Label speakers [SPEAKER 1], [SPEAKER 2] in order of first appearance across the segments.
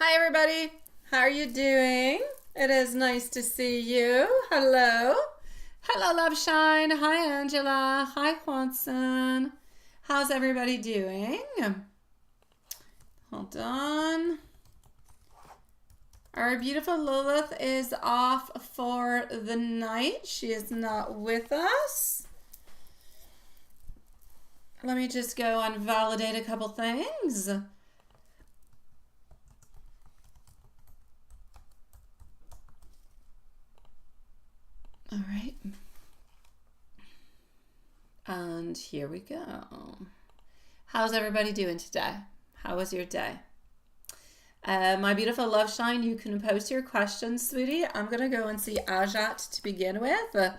[SPEAKER 1] Hi, everybody. How are you doing? It is nice to see you. Hello. Hello, Love Shine. Hi, Angela. Hi, Juanson. How's everybody doing? Hold on. Our beautiful Lilith is off for the night. She is not with us. Let me just go and validate a couple things. All right. And here we go. How's everybody doing today? How was your day? My beautiful Love Shine, you can post your questions, sweetie. I'm going to go and see Ajat to begin with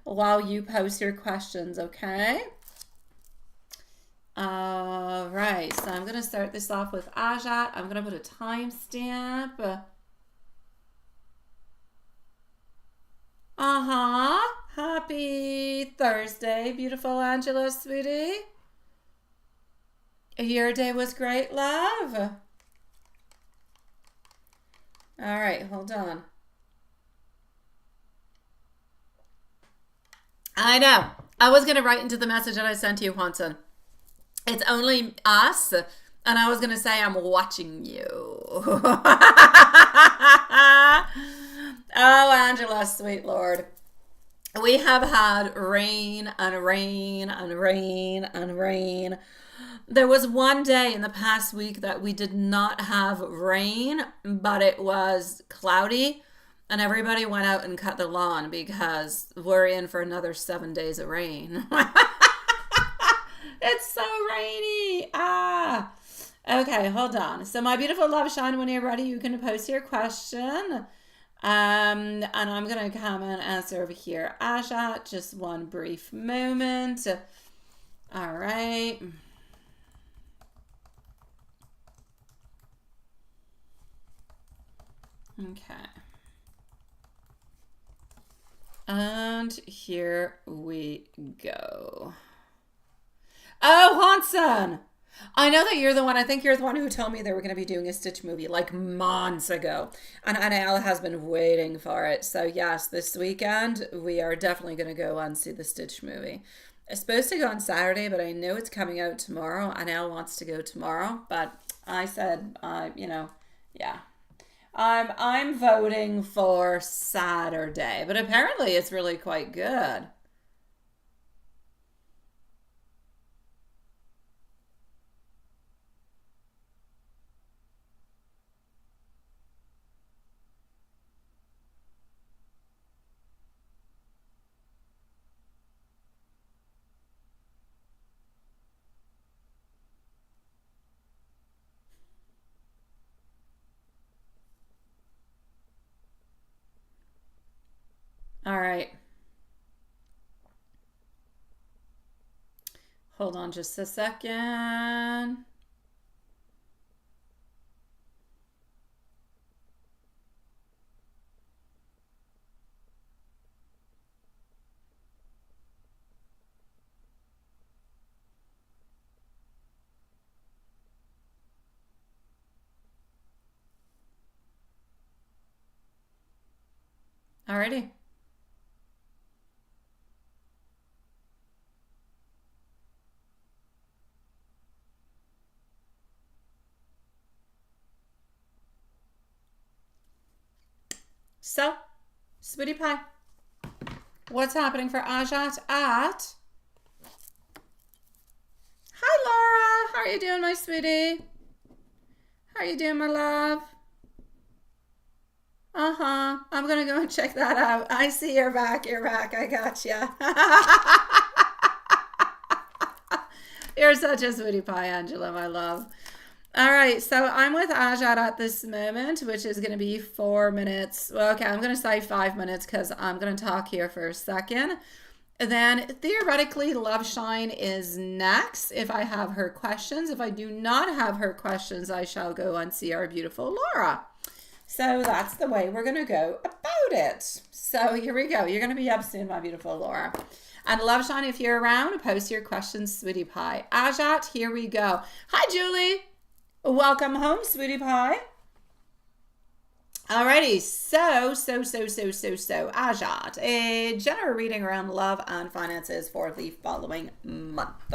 [SPEAKER 1] while you post your questions, okay? All right, so I'm going to start this off with Ajat. I'm going to put a timestamp. Happy Thursday, beautiful Angela, sweetie. Your day was great, love. All right, hold on. I know. I was going to write into the message that I sent you, Juanson. It's only us, and I was going to say I'm watching you. Oh, Angela, sweet Lord. We have had rain and rain and rain and rain. There was one day in the past week that we did not have rain, but it was cloudy, and everybody went out and cut the lawn because we're in for another 7 days of rain. It's so rainy. Okay, hold on. So my beautiful Love Shine, when you're ready, you can post your question. And I'm going to come and answer over here. Ajat, just one brief moment. All right. Okay. And here we go. Oh, Hanson! I know that you're the one. I think you're the one who told me they were going to be doing a Stitch movie like months ago. And Anna has been waiting for it. So, yes, this weekend we are definitely going to go and see the Stitch movie. It's supposed to go on Saturday, but I know it's coming out tomorrow. Anna wants to go tomorrow. But I said, yeah. I'm voting for Saturday. But apparently it's really quite good. All right. Hold on just a second. Alrighty. So, Sweetie Pie, what's happening for Ajat at... Hi, Laura. How are you doing, my sweetie? How are you doing, my love? I'm going to go and check that out. I see you're back. You're back. I got you. You're such a sweetie pie, Angela, my love. All right, so I'm with Ajat at this moment, which is going to be 4 minutes. Well, okay, I'm going to say 5 minutes because I'm going to talk here for a second. Then theoretically, Love Shine is next if I have her questions. If I do not have her questions, I shall go and see our beautiful Laura. So that's the way we're going to go about it. So here we go. You're going to be up soon, my beautiful Laura. And Love Shine, if you're around, post your questions, Sweetie Pie. Ajat, here we go. Hi, Julie. Welcome home, Sweetie Pie. Alrighty, so, Ajat, a general reading around love and finances for the following month.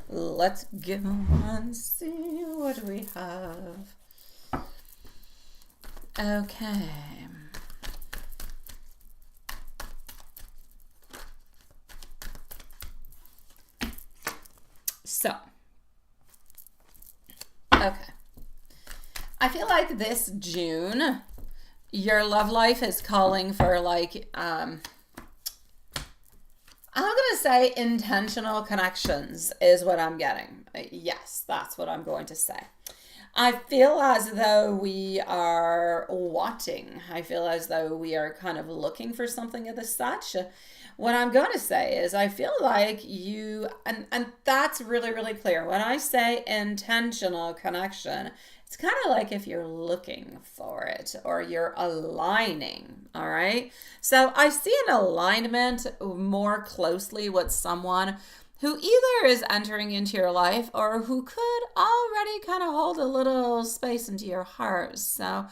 [SPEAKER 1] Let's go and see what we have. Okay. So, okay. I feel like this June, your love life is calling for like I'm going to say intentional connections is what I'm getting. Yes, that's what I'm going to say. I feel as though we are wanting. I feel as though we are kind of looking for something of the such. What I'm going to say is I feel like you and that's really really clear. When I say intentional connection, it's kind of like if you're looking for it or you're aligning, all right? So I see an alignment more closely with someone who either is entering into your life or who could already kind of hold a little space into your heart. So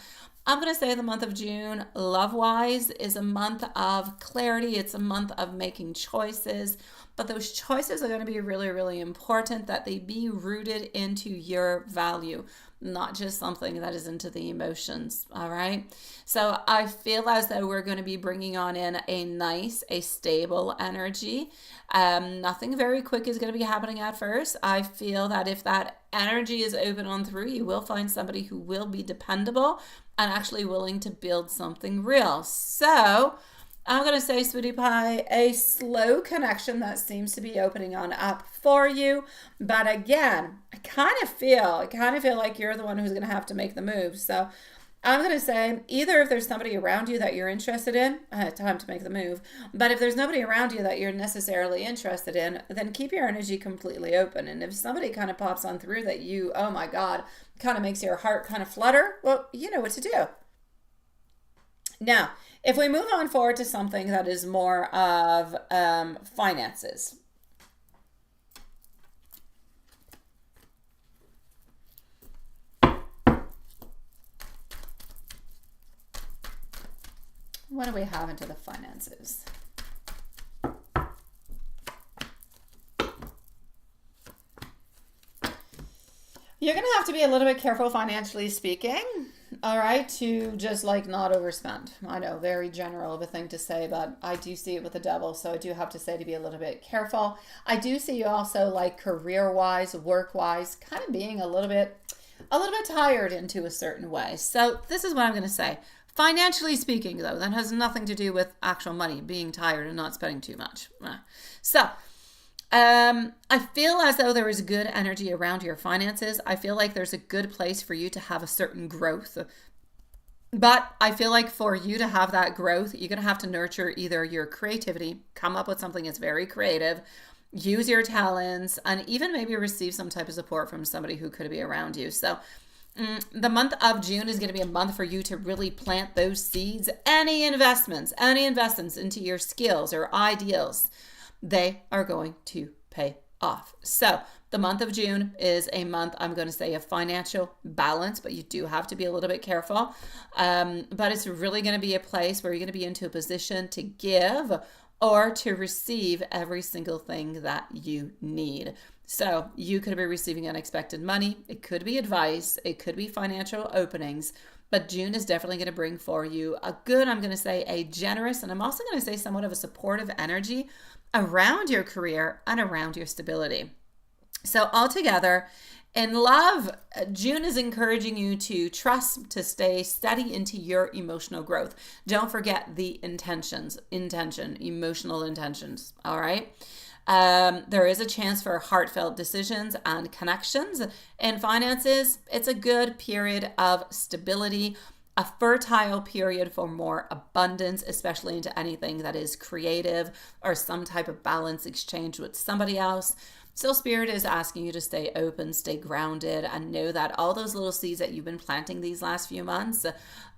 [SPEAKER 1] I'm going to say the month of June, love wise, is a month of clarity. It's a month of making choices, but those choices are going to be really, really important that they be rooted into your value, not just something that is into the emotions. All right. So I feel as though we're going to be bringing on in a stable energy. Nothing very quick is going to be happening at first. I feel that if that energy is open on through, you will find somebody who will be dependable and actually willing to build something real. So I'm going to say, sweetie pie, a slow connection that seems to be opening on up for you. But again, I kind of feel like you're the one who's going to have to make the move. So I'm going to say either if there's somebody around you that you're interested in, time to make the move. But if there's nobody around you that you're necessarily interested in, then keep your energy completely open. And if somebody kind of pops on through that you, oh my God, kind of makes your heart kind of flutter, well, you know what to do. Now, if we move on forward to something that is more of finances. What do we have into the finances? You're going to have to be a little bit careful financially speaking, all right, to just like not overspend. I know, very general of a thing to say, but I do see it with the devil, so I do have to say to be a little bit careful. I do see you also like career-wise, work-wise, kind of being a little bit tired into a certain way. So this is what I'm going to say. Financially speaking, though, that has nothing to do with actual money, being tired and not spending too much. So I feel as though there is good energy around your finances. I feel like there's a good place for you to have a certain growth. But I feel like for you to have that growth, you're going to have to nurture either your creativity, come up with something that's very creative, use your talents, and even maybe receive some type of support from somebody who could be around you. So the month of June is going to be a month for you to really plant those seeds. Any investments into your skills or ideals, they are going to pay off. So the month of June is a month, I'm going to say, of financial balance, but you do have to be a little bit careful. But it's really going to be a place where you're going to be into a position to give or to receive every single thing that you need. So you could be receiving unexpected money. It could be advice. It could be financial openings. But June is definitely going to bring for you a good, I'm going to say, a generous, and I'm also going to say somewhat of a supportive energy around your career and around your stability. So altogether, in love, June is encouraging you to trust, to stay steady into your emotional growth. Don't forget the emotional intentions, all right? There is a chance for heartfelt decisions and connections. In finances, it's a good period of stability, a fertile period for more abundance, especially into anything that is creative or some type of balance exchange with somebody else. So Spirit is asking you to stay open, stay grounded, and know that all those little seeds that you've been planting these last few months,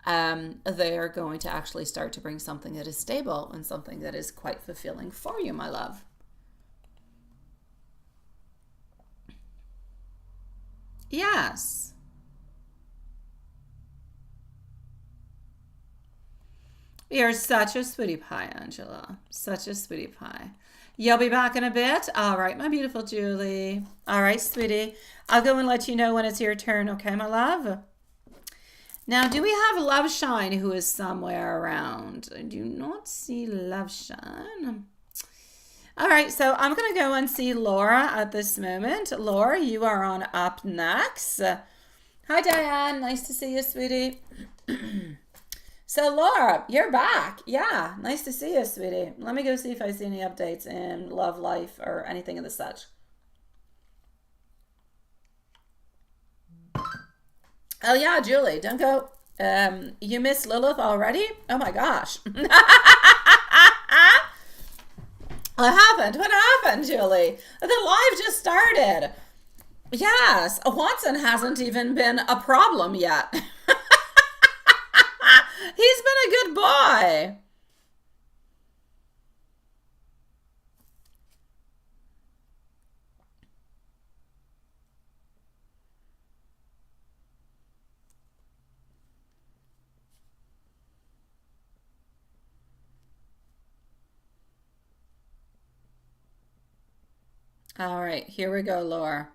[SPEAKER 1] they're going to actually start to bring something that is stable and something that is quite fulfilling for you, my love. Yes. You're such a sweetie pie, Angela. Such a sweetie pie. You'll be back in a bit. All right, my beautiful Julie. All right, sweetie. I'll go and let you know when it's your turn, okay, my love? Now, do we have Love Shine who is somewhere around? I do not see Love Shine. All right, so I'm going to go and see Laura at this moment. Laura, you are on up next. Hi, Diane. Nice to see you, sweetie. So, Laura, you're back. Yeah, nice to see you, sweetie. Let me go see if I see any updates in love life or anything of the such. Oh, yeah, Julie, don't go. You missed Lilith already? Oh, my gosh. What happened? What happened, Julie? The live just started. Yes, Watson hasn't even been a problem yet. He's been a good boy. All right, here we go, Laura.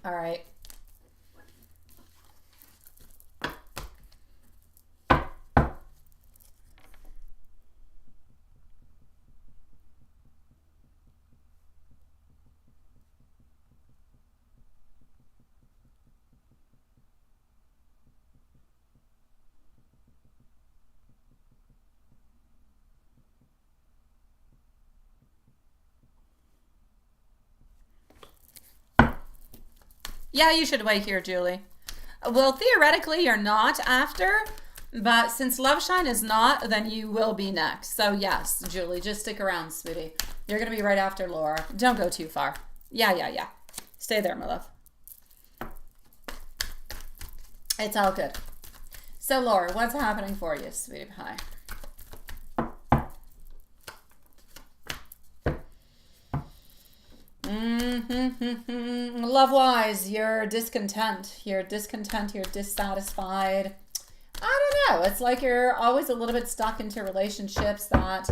[SPEAKER 1] All right. Yeah, you should wait here, Julie. Well, theoretically, you're not after, but since Love Shine is not, then you will be next. So, yes, Julie, just stick around, sweetie. You're going to be right after Laura. Don't go too far. Yeah. Stay there, my love. It's all good. So, Laura, what's happening for you, sweetie pie? Love-wise, you're discontent. You're dissatisfied. I don't know. It's like you're always a little bit stuck into relationships that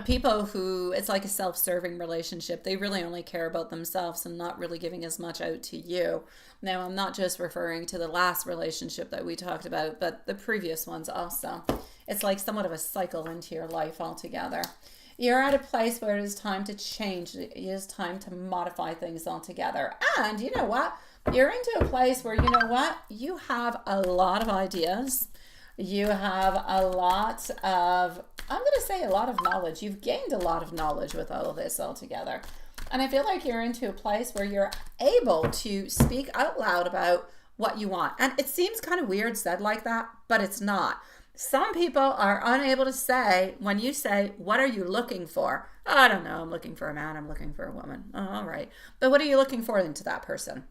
[SPEAKER 1] people who, it's like a self-serving relationship. They really only care about themselves and not really giving as much out to you. Now, I'm not just referring to the last relationship that we talked about, but the previous ones also. It's like somewhat of a cycle into your life altogether. You're at a place where it is time to change. It is time to modify things altogether. And you know what? You're into a place where, you know what? You have a lot of ideas. You have a lot of, I'm going to say a lot of knowledge. You've gained a lot of knowledge with all of this altogether. And I feel like you're into a place where you're able to speak out loud about what you want. And it seems kind of weird said like that, but it's not. Some people are unable to say, when you say, what are you looking for? Oh, I don't know. I'm looking for a man. I'm looking for a woman. Oh, all right. But what are you looking for into that person?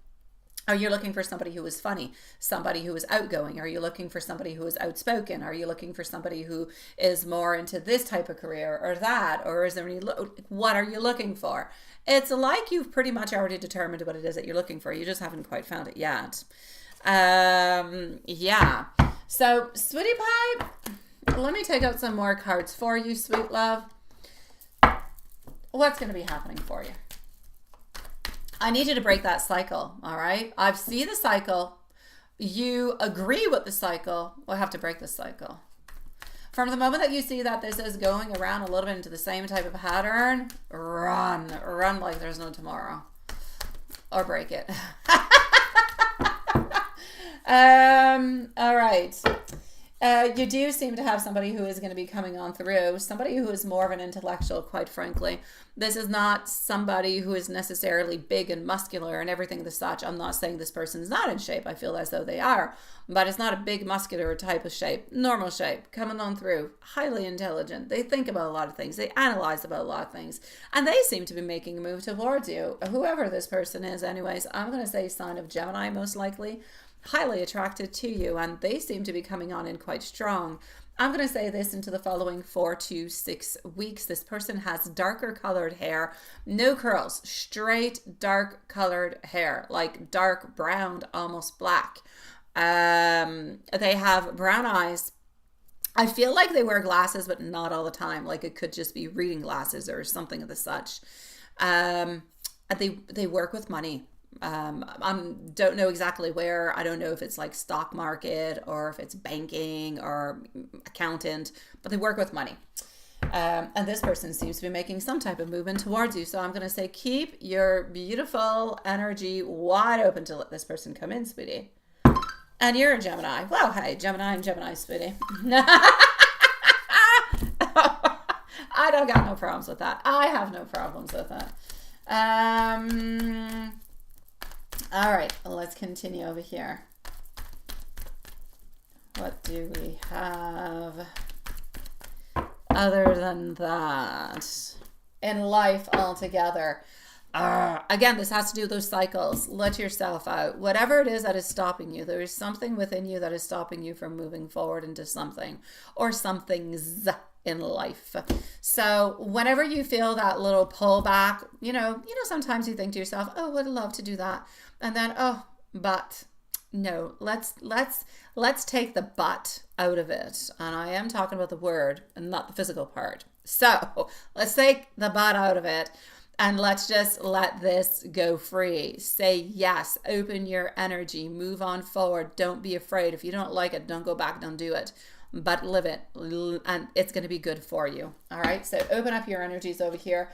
[SPEAKER 1] Are you looking for somebody who is funny? Somebody who is outgoing? Are you looking for somebody who is outspoken? Are you looking for somebody who is more into this type of career or that? Or is there any, what are you looking for? It's like you've pretty much already determined what it is that you're looking for. You just haven't quite found it yet. Yeah. So, sweetie pie, let me take out some more cards for you, sweet love. What's going to be happening for you? I need you to break that cycle, all right? I see the cycle. You agree with the cycle. We'll have to break the cycle. From the moment that you see that this is going around a little bit into the same type of pattern, run. Run like there's no tomorrow. Or break it. All right. You do seem to have somebody who is going to be coming on through, somebody who is more of an intellectual, quite frankly. This is not somebody who is necessarily big and muscular and everything the such. I'm not saying this person's not in shape. I feel as though they are, but it's not a big muscular type of shape. Normal shape, coming on through, highly intelligent. They think about a lot of things. They analyze about a lot of things, and they seem to be making a move towards you. Whoever this person is, anyways, I'm going to say sign of Gemini, most likely. Highly attracted to you, and they seem to be coming on in quite strong. I'm going to say this into the following 4 to 6 weeks. This person has darker colored hair, no curls, straight dark colored hair, like dark brown, almost black. They have brown eyes. I feel like they wear glasses, but not all the time. Like it could just be reading glasses or something of the such. They work with money. I don't know exactly where. I don't know if it's like stock market or if it's banking or accountant, but they work with money. And this person seems to be making some type of movement towards you. So I'm going to say, keep your beautiful energy wide open to let this person come in, sweetie. And you're a Gemini. Well, hey, Gemini and Gemini, sweetie. I don't got no problems with that. I have no problems with that. All right, let's continue over here. What do we have other than that in life altogether? Again, this has to do with those cycles. Let yourself out. Whatever it is that is stopping you, there is something within you that is stopping you from moving forward into something or something's in life. So whenever you feel that little pullback, you know, sometimes you think to yourself, oh, I'd love to do that. And then, oh, but no, let's take the but out of it. And I am talking about the word and not the physical part. So let's take the but out of it and let's just let this go free. Say yes, open your energy, move on forward. Don't be afraid. If you don't like it, don't go back, don't do it. But live it, and it's going to be good for you. All right, so open up your energies over here.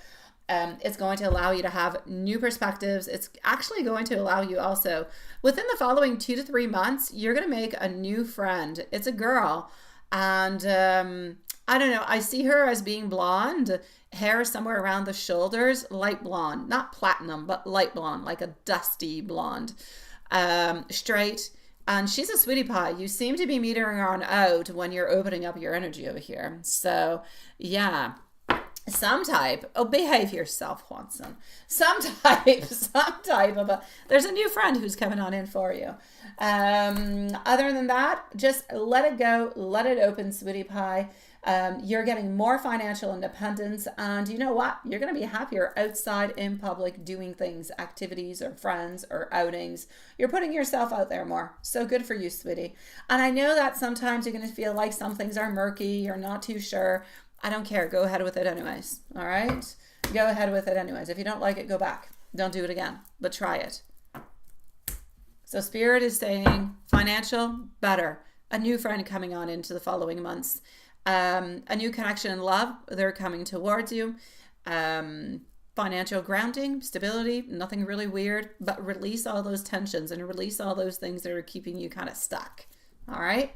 [SPEAKER 1] It's going to allow you to have new perspectives. It's actually going to allow you also, within the following 2 to 3 months, you're going to make a new friend. It's a girl, and I don't know, I see her as being blonde, hair somewhere around the shoulders, light blonde, not platinum, but light blonde, like a dusty blonde, straight. And she's a sweetie pie. You seem to be metering her on out when you're opening up your energy over here. So, yeah. Some type, behave yourself, Watson. Some type of there's a new friend who's coming on in for you. Other than that, just let it go. Let it open, sweetie pie. You're getting more financial independence, and you know what? You're going to be happier outside in public doing things, activities or friends or outings. You're putting yourself out there more. So good for you, sweetie. And I know that sometimes you're going to feel like some things are murky, you're not too sure. I don't care. Go ahead with it anyways. All right? Go ahead with it anyways. If you don't like it, go back. Don't do it again, but try it. So Spirit is saying financial, better. A new friend coming on into the following months. A new connection in love, they're coming towards you. Financial grounding, stability, nothing really weird, but release all those tensions and release all those things that are keeping you kind of stuck. All right?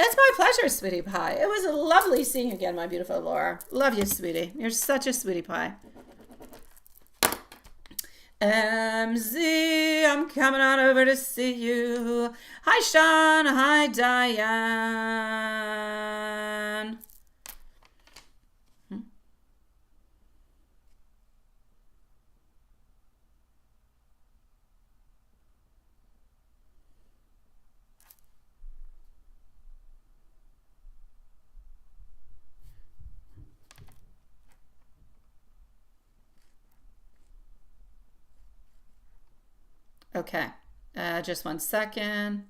[SPEAKER 1] It's my pleasure, sweetie pie. It was lovely seeing you again, my beautiful Laura. Love you, sweetie. You're such a sweetie pie. MZ, I'm coming on over to see you. Hi, Sean. Hi, Diane. Okay, just 1 second.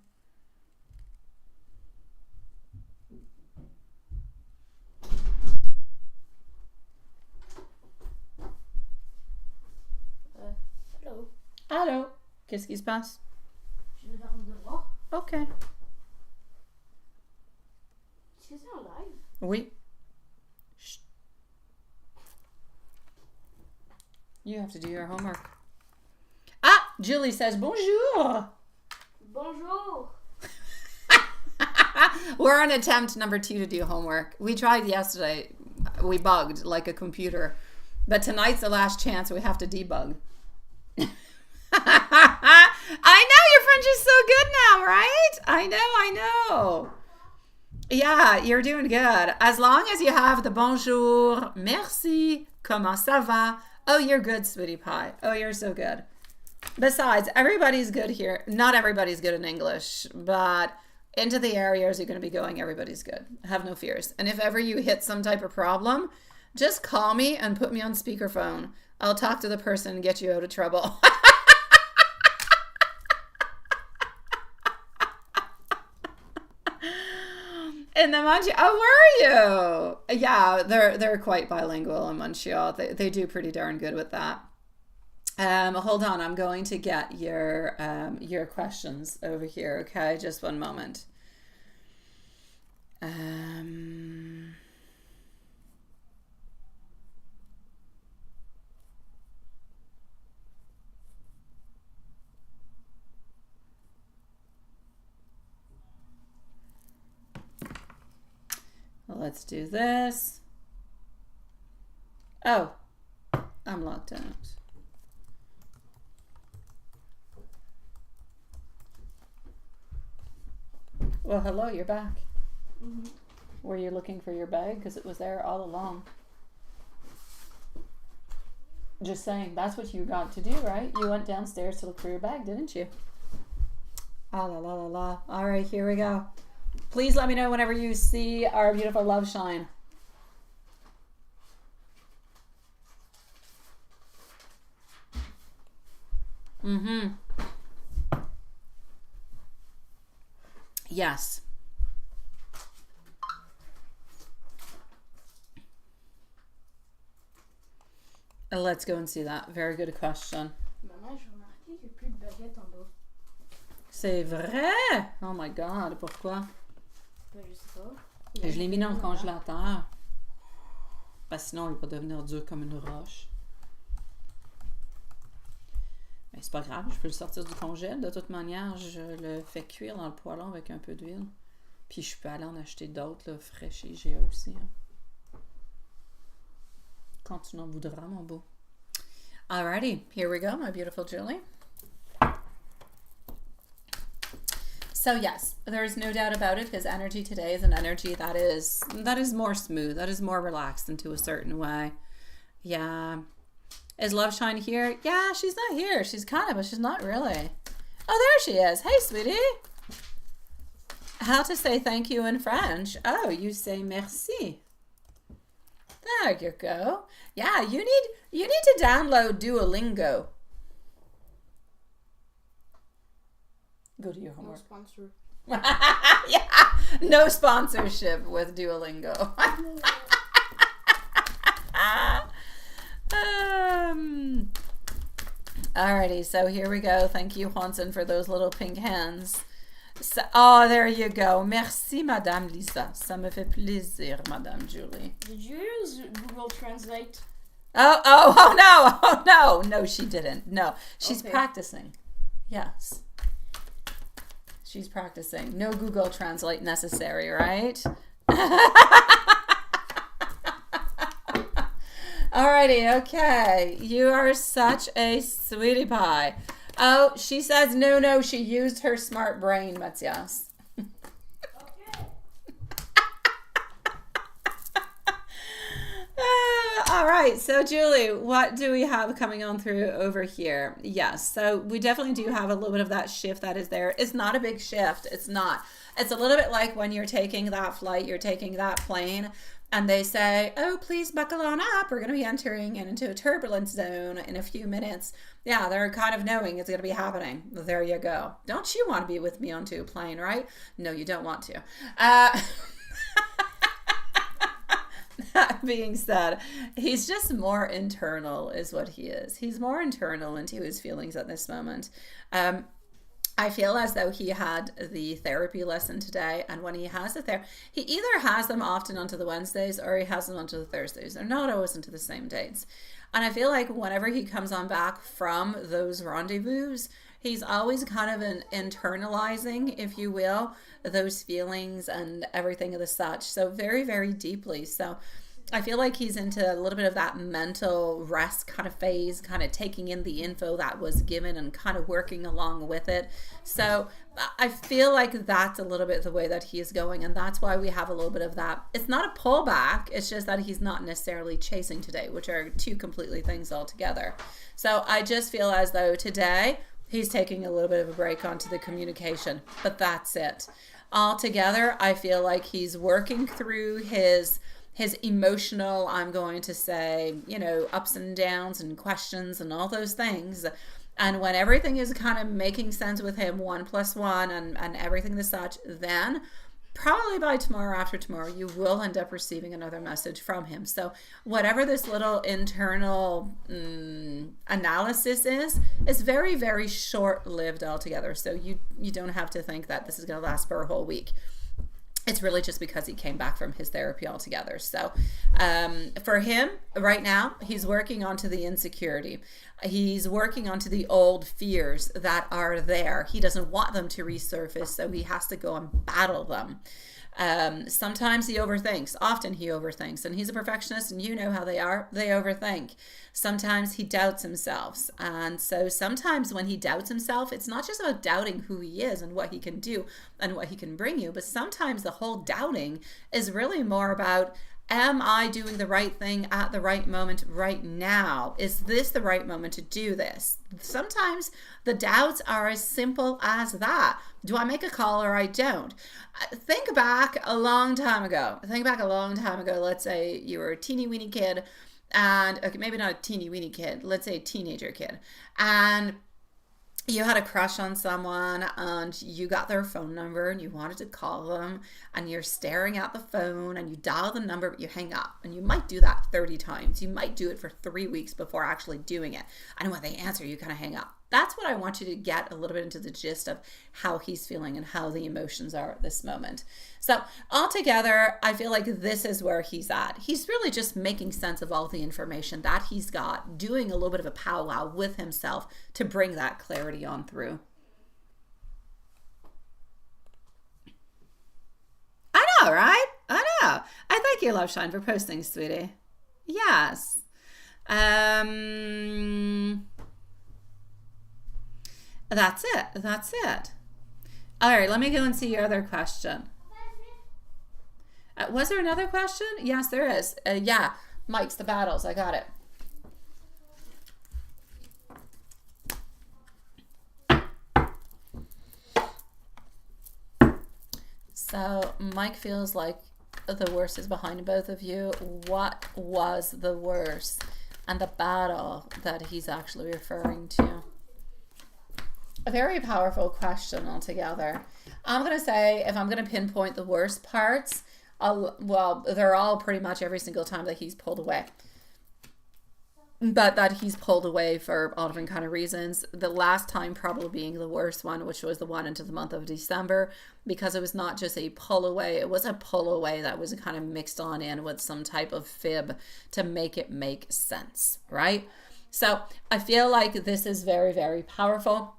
[SPEAKER 2] Allô?
[SPEAKER 1] Allô? Qu'est-ce qui se passe?
[SPEAKER 2] Je vais vers le droit.
[SPEAKER 1] Ok.
[SPEAKER 2] Est-ce que c'est en live?
[SPEAKER 1] Oui. Shh. You have to do your homework. Ah! Julie says bonjour.
[SPEAKER 2] Bonjour.
[SPEAKER 1] We're on attempt number 2 to do homework. We tried yesterday. We bugged like a computer. But tonight's the last chance we have to debug. I know your French is so good now, right? I know. Yeah, you're doing good. As long as you have the bonjour, merci, comment ça va? Oh, you're good, sweetie pie. Oh, you're so good. Besides, everybody's good here. Not everybody's good in English, but into the areas you're going to be going, everybody's good. Have no fears. And if ever you hit some type of problem, just call me and put me on speakerphone. I'll talk to the person and get you out of trouble. In the Montreal, oh, where are you? Yeah, they're quite bilingual in Montreal. They do pretty darn good with that. Hold on, I'm going to get your questions over here. Okay, just one moment. Let's do this. Oh, I'm locked out. Well, hello, you're back. Mm-hmm. Were you looking for your bag? Because it was there all along. Just saying, that's what you got to do, right? You went downstairs to look for your bag, didn't you? Ah, la la la la. All right, here we go. Please let me know whenever you see our beautiful love shine. Yes. Let's go and see that. Very good question.
[SPEAKER 2] Maman, j'ai remarqué qu'il n'y a plus de baguette en bas.
[SPEAKER 1] C'est vrai? Oh my God, pourquoi?
[SPEAKER 2] Ben, je sais pas.
[SPEAKER 1] Je l'ai mis dans le congélateur. Parce que sinon, il va devenir dur comme une roche. Mais c'est pas grave, je peux le sortir du congèle. De toute manière, je le fais cuire dans le poêlon avec un peu d'huile. Puis je peux aller en acheter d'autres, là, frais chez IGA aussi. Hein. Quand tu n'en voudras, mon beau. Alrighty, here we go, my beautiful Julie. So yes, there is no doubt about it. His energy today is an energy that is more smooth, that is more relaxed into a certain way. Yeah. Is Love Shine here? Yeah, she's not here. She's kind of, but she's not really. Oh, there she is. Hey, sweetie. How to say thank you in French? Oh, you say merci. There you go. Yeah, you need to download Duolingo. Go to your homework.
[SPEAKER 2] No sponsor.
[SPEAKER 1] Yeah, no sponsorship with Duolingo. Alrighty, so here we go. Thank you, Juanson, for those little pink hands. So, oh, there you go. Merci, Madame Lisa. Ça me fait plaisir, Madame Julie.
[SPEAKER 2] Did you use Google Translate?
[SPEAKER 1] Oh no. No, she didn't. No, she's
[SPEAKER 2] Okay.
[SPEAKER 1] practicing. Yes. She's practicing. No Google Translate necessary, right? Alrighty, okay. You are such a sweetie pie. Oh, she says no, she used her smart brain, Matthias.
[SPEAKER 2] Okay.
[SPEAKER 1] All right, so Julie, what do we have coming on through over here? Yes, so we definitely do have a little bit of that shift that is there. It's not a big shift. It's not. It's a little bit like when you're taking that flight, you're taking that plane, and they say, oh, please buckle on up. We're going to be entering into a turbulence zone in a few minutes. Yeah, they're kind of knowing it's going to be happening. There you go. Don't you want to be with me onto a plane, right? No, you don't want to. That being said, he's just more internal is what he is. He's more internal into his feelings at this moment. I feel as though he had the therapy lesson today, and when he has it there, he either has them often onto the Wednesdays or he has them onto the Thursdays. They're not always into the same dates. And I feel like whenever he comes on back from those rendezvous, he's always kind of internalizing, if you will, those feelings and everything of the such. So very, very deeply. So I feel like he's into a little bit of that mental rest kind of phase, kind of taking in the info that was given and kind of working along with it. So I feel like that's a little bit the way that he is going, and that's why we have a little bit of that. It's not a pullback, it's just that he's not necessarily chasing today, which are two completely things altogether. So I just feel as though today he's taking a little bit of a break onto the communication, but that's it. Altogether, I feel like he's working through his emotional, I'm going to say, ups and downs and questions and all those things. And when everything is kind of making sense with him, 1 + 1 and everything the such, then probably by tomorrow, after tomorrow, you will end up receiving another message from him. So whatever this little internal analysis is very, very short-lived altogether. So you don't have to think that this is going to last for a whole week. It's really just because he came back from his therapy altogether. So for him right now, he's working onto the insecurity. He's working onto the old fears that are there. He doesn't want them to resurface, so he has to go and battle them. Sometimes he overthinks. Often he overthinks. And he's a perfectionist, and you know how they are. They overthink. Sometimes he doubts himself. And so sometimes when he doubts himself, it's not just about doubting who he is and what he can do and what he can bring you, but sometimes the whole doubting is really more about, am I doing the right thing at the right moment right now? Is this the right moment to do this? Sometimes the doubts are as simple as that. Do I make a call or I don't? Think back a long time ago. Let's say you were a teeny weeny kid, and okay, maybe not a teeny weeny kid. Let's say a teenager kid, and you had a crush on someone and you got their phone number and you wanted to call them, and you're staring at the phone and you dial the number, but you hang up. And you might do that 30 times. You might do it for 3 weeks before actually doing it. And when they answer, you kind of hang up. That's what I want you to get a little bit into the gist of how he's feeling and how the emotions are at this moment. So altogether, I feel like this is where he's at. He's really just making sense of all the information that he's got, doing a little bit of a powwow with himself to bring that clarity on through. I know, right? I know. I thank you, Love Shine, for posting, sweetie. Yes. That's it. All right, let me go and see your other question. Was there another question? Yes, there is. Yeah, Mike's the battles. I got it. So Mike feels like the worst is behind both of you. What was the worst and the battle that he's actually referring to? A very powerful question altogether. I'm going to say, if I'm going to pinpoint the worst parts, well, they're all pretty much every single time that he's pulled away. But that he's pulled away for all different kind of reasons. The last time probably being the worst one, which was the one into the month of December, because it was not just a pull away, it was a pull away that was kind of mixed on in with some type of fib to make it make sense, right? So I feel like this is very, very powerful.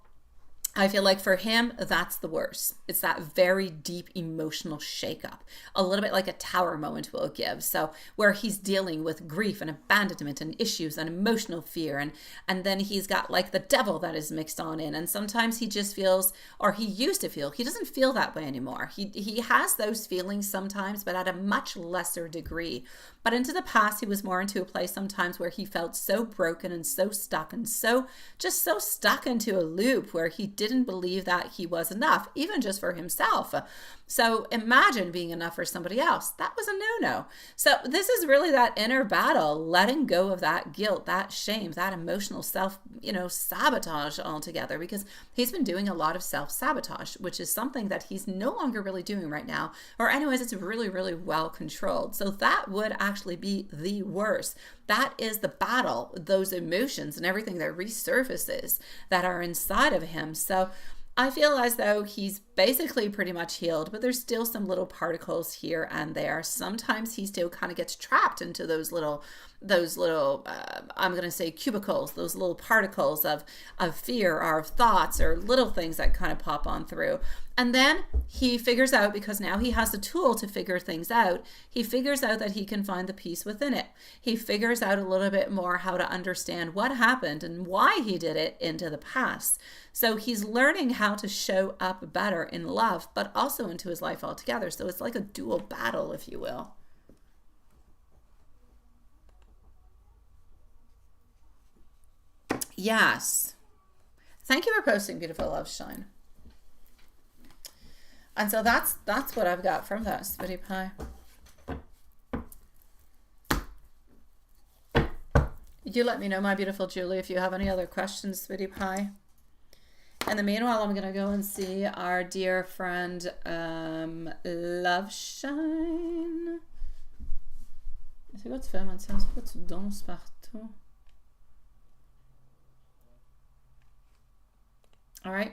[SPEAKER 1] I feel like for him, that's the worst. It's that very deep emotional shakeup, a little bit like a tower moment will give. So where he's dealing with grief and abandonment and issues and emotional fear. And then he's got like the devil that is mixed on in. And sometimes he just feels, or he used to feel, he doesn't feel that way anymore. He has those feelings sometimes, but at a much lesser degree. But into the past, he was more into a place sometimes where he felt so broken and so stuck and so stuck into a loop where he didn't believe that he was enough, even just for himself. So imagine being enough for somebody else. That was a no-no. So this is really that inner battle, letting go of that guilt, that shame, that emotional sabotage altogether, because he's been doing a lot of self-sabotage, which is something that he's no longer really doing right now, or anyways, it's really, really well controlled. So that would actually be the worst. That is the battle, those emotions and everything that resurfaces that are inside of him. So I feel as though he's basically pretty much healed, but there's still some little particles here and there. Sometimes he still kind of gets trapped into those little I'm going to say cubicles, those little particles of fear or of thoughts or little things that kind of pop on through. And then he figures out, because now he has the tool to figure things out, he figures out that he can find the peace within it. He figures out a little bit more how to understand what happened and why he did it into the past. So he's learning how to show up better in love, but also into his life altogether. So it's like a dual battle, if you will. Yes. Thank you for posting, beautiful love shine. And so that's what I've got from that, Sweetie Pie. You let me know, my beautiful Julie, if you have any other questions, Sweetie Pie. In the meanwhile, I'm going to go and see our dear friend, Love Shine. C'est quoi tu fais, Mathias? Pourquoi tu danses partout? All right.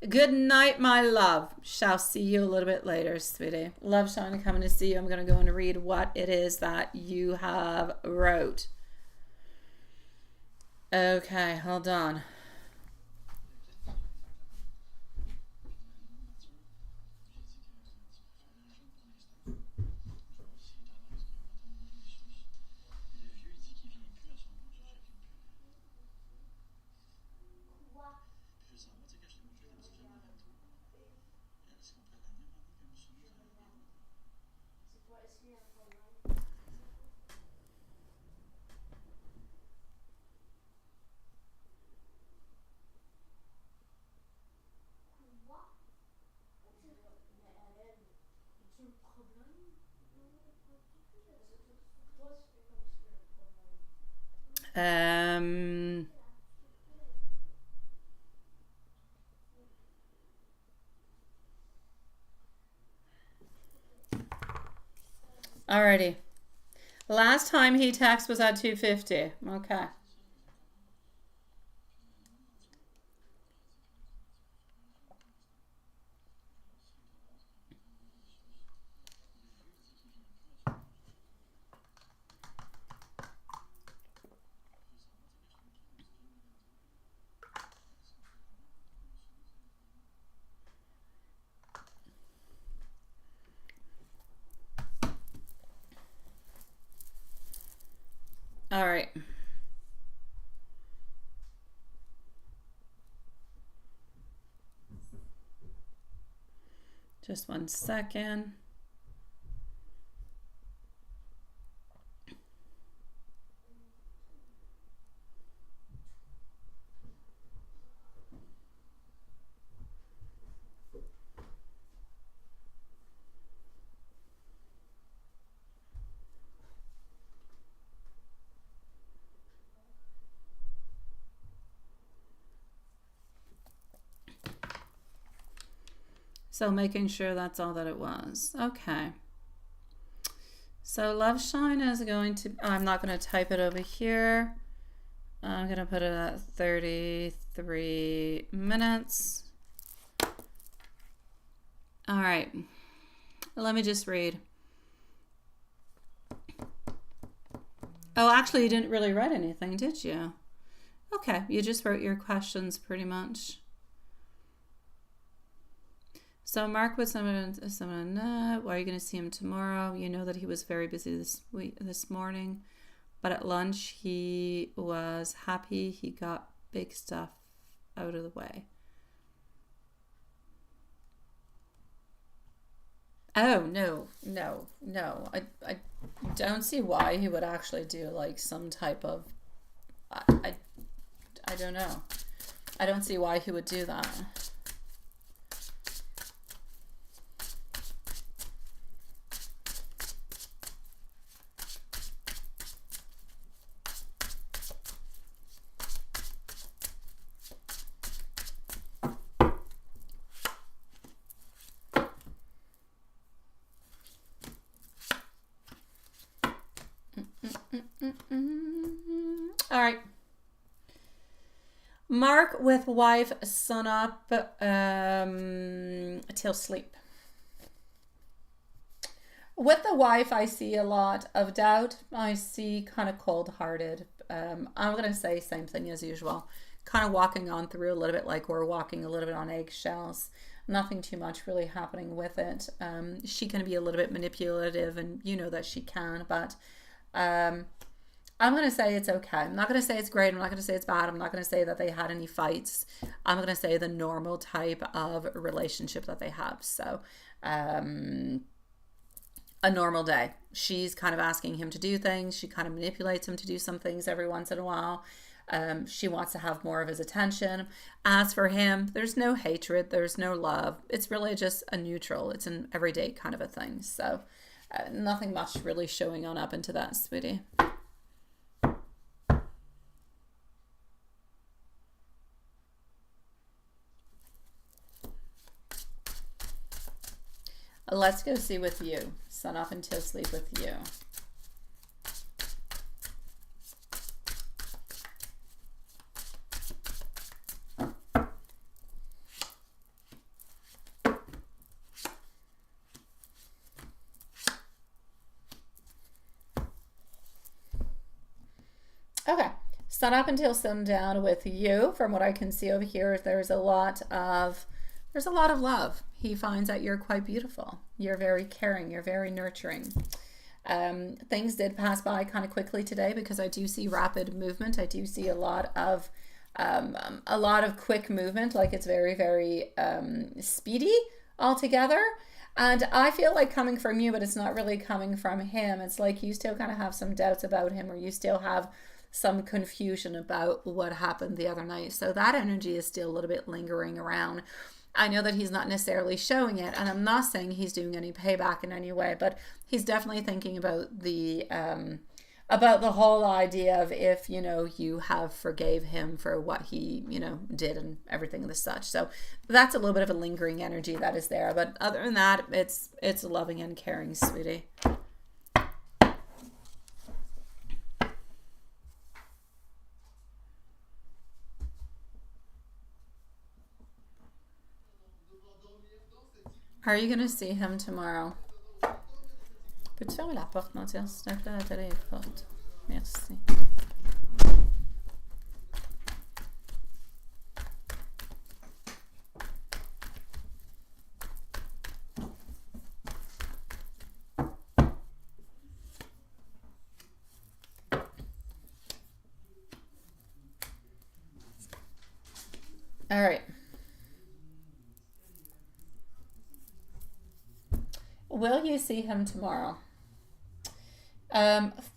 [SPEAKER 1] Good night, my love. Shall see you a little bit later, sweetie. Love Shine coming to see you. I'm going to go and read what it is that you have wrote. Okay, hold on. Alrighty. Last time he texted was at 2:50. Okay. All right. Just 1 second. So making sure that's all that it was. Okay. So Love Shine is going to, I'm not going to type it over here. I'm going to put it at 33 minutes. All right. Let me just read. Oh, actually, you didn't really write anything, did you? Okay. You just wrote your questions pretty much. So Mark with someone, why are you going to see him tomorrow? You know that he was very busy this morning, but at lunch he was happy he got big stuff out of the way. Oh, no. I don't see why he would actually do like some type of, I don't know. I don't see why he would do that. Mark with wife, sun up till sleep. With the wife, I see a lot of doubt. I see kind of cold-hearted. I'm going to say same thing as usual. Kind of walking on through a little bit like we're walking a little bit on eggshells. Nothing too much really happening with it. She can be a little bit manipulative, and you know that she can, but I'm going to say it's okay. I'm not going to say it's great. I'm not going to say it's bad. I'm not going to say that they had any fights. I'm going to say the normal type of relationship that they have. So, a normal day. She's kind of asking him to do things. She kind of manipulates him to do some things every once in a while. She wants to have more of his attention. As for him, there's no hatred. There's no love. It's really just a neutral. It's an everyday kind of a thing. So nothing much really showing on up into that, sweetie. Let's go see with you. Sun up until sleep with you. Okay, sun up until sundown with you. From what I can see over here, there's a lot of love. He finds that you're quite beautiful. You're very caring. You're very nurturing. Things did pass by kind of quickly today because I do see rapid movement. I do see a lot of quick movement. Like it's very, very speedy altogether. And I feel like coming from you, but it's not really coming from him. It's like you still kind of have some doubts about him, or you still have some confusion about what happened the other night. So that energy is still a little bit lingering around. I know that he's not necessarily showing it, and I'm not saying he's doing any payback in any way, but he's definitely thinking about the whole idea of if, you know, you have forgave him for what he, you know, did and everything and such. So that's a little bit of a lingering energy that is there. But other than that, it's loving and caring, sweetie. Are you going to see him tomorrow? Peux-tu fermer la porte, Mathias? S'il te plaît, la télé est forte. Merci. All right. Will you see him tomorrow?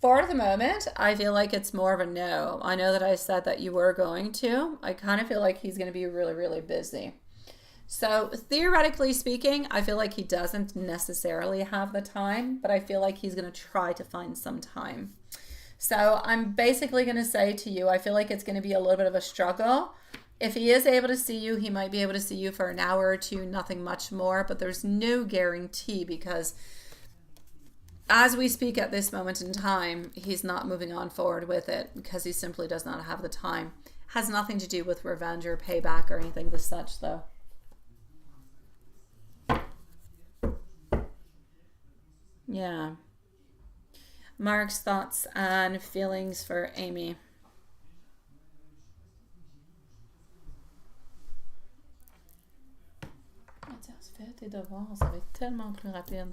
[SPEAKER 1] For the moment, I feel like it's more of a no. I know that I said that you were going to. I kind of feel like he's going to be really, really busy. So theoretically speaking, I feel like he doesn't necessarily have the time, but I feel like he's going to try to find some time. So I'm basically going to say to you, I feel like it's going to be a little bit of a struggle. If he is able to see you, he might be able to see you for an hour or two, nothing much more, but there's no guarantee because as we speak at this moment in time, he's not moving on forward with it because he simply does not have the time. Has nothing to do with revenge or payback or anything as such, though. Yeah. Mark's thoughts and feelings for Amy. Fais tes devoirs, ça va être tellement plus rapide.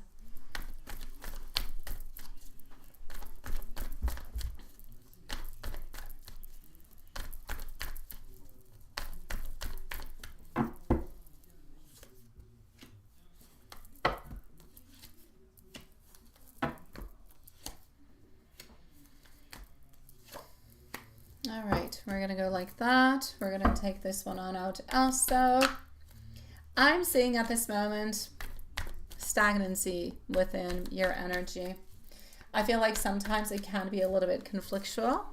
[SPEAKER 1] All right, we're going to go like that. We're going to take this one on out also. I'm seeing at this moment stagnancy within your energy. I feel like sometimes it can be a little bit conflictual,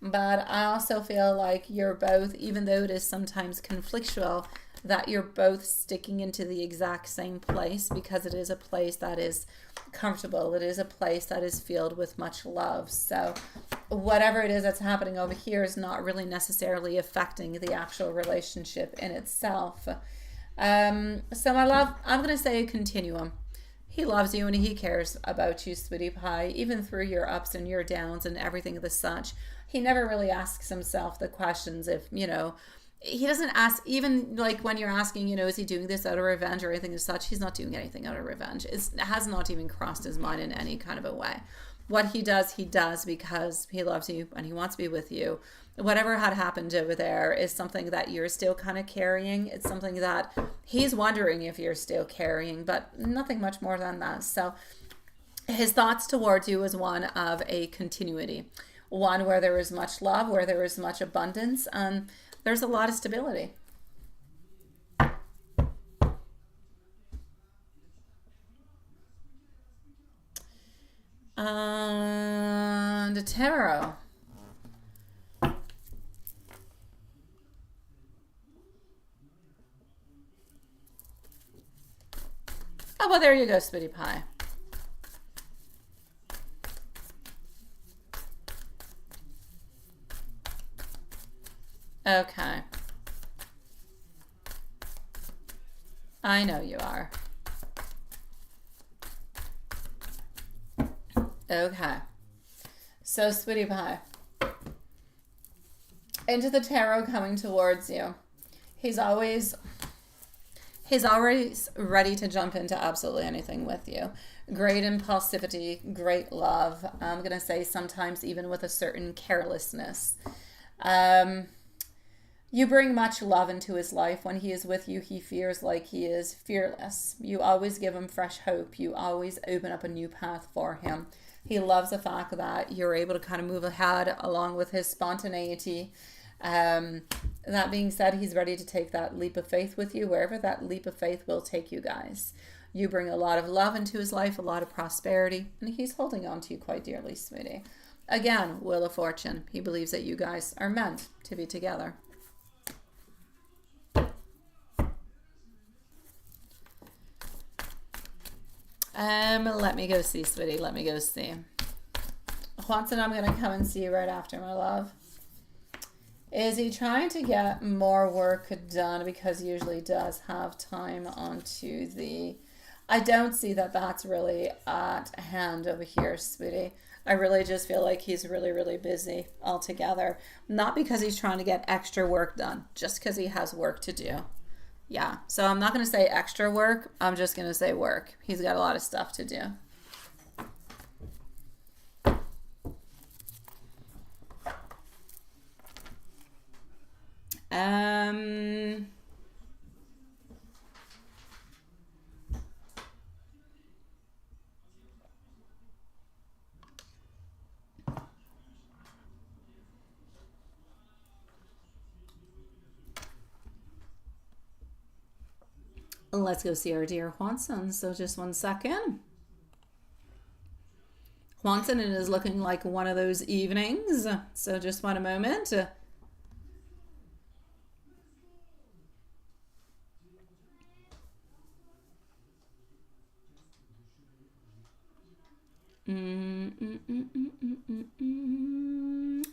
[SPEAKER 1] but I also feel like you're both, even though it is sometimes conflictual, that you're both sticking into the exact same place because it is a place that is comfortable. It is a place that is filled with much love. So whatever it is that's happening over here is not really necessarily affecting the actual relationship in itself. So my love, I'm going to say a continuum. He loves you and he cares about you, sweetie pie, even through your ups and your downs and everything of the such. He never really asks himself the questions if, you know, he doesn't ask, even like when you're asking, you know, is he doing this out of revenge or anything as such? He's not doing anything out of revenge. It has not even crossed his mind in any kind of a way. What he does because he loves you and he wants to be with you. Whatever had happened over there is something that you're still kind of carrying. It's something that he's wondering if you're still carrying, but nothing much more than that. So his thoughts towards you is one of a continuity, one where there is much love, where there is much abundance, and there's a lot of stability. And a tarot. Oh, well, there you go, Sweetie Pie. Okay. I know you are. Okay. So, Sweetie Pie. Into the tarot coming towards you. He's always ready to jump into absolutely anything with you. Great impulsivity, great love. I'm going to say sometimes even with a certain carelessness. You bring much love into his life. When he is with you, he feels like he is fearless. You always give him fresh hope. You always open up a new path for him. He loves the fact that you're able to kind of move ahead along with his spontaneity. That being said, he's ready to take that leap of faith with you, wherever that leap of faith will take you guys. You bring a lot of love into his life, a lot of prosperity, and he's holding on to you quite dearly, sweetie. Again, Wheel of Fortune. He believes that you guys are meant to be together. Let me go see, sweetie. Let me go see. Juanson, I'm going to come and see you right after, my love. Is he trying to get more work done because he usually does have time onto the... I don't see that that's really at hand over here, sweetie. I really just feel like he's really, really busy altogether. Not because he's trying to get extra work done, just because he has work to do. Yeah, so I'm not going to say extra work. I'm just going to say work. He's got a lot of stuff to do. Let's go see our dear Juanson. So just 1 second. Juanson, it is looking like one of those evenings. So just 1 moment.